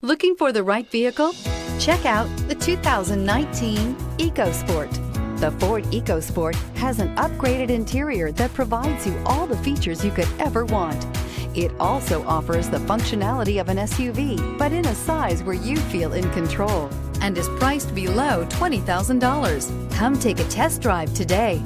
Looking for the right vehicle? Check out the 2019 EcoSport. The Ford EcoSport has an upgraded interior that provides you all the features you could ever want. It also offers the functionality of an SUV, but in a size where you feel in control, and is priced below $20,000. Come take a test drive today.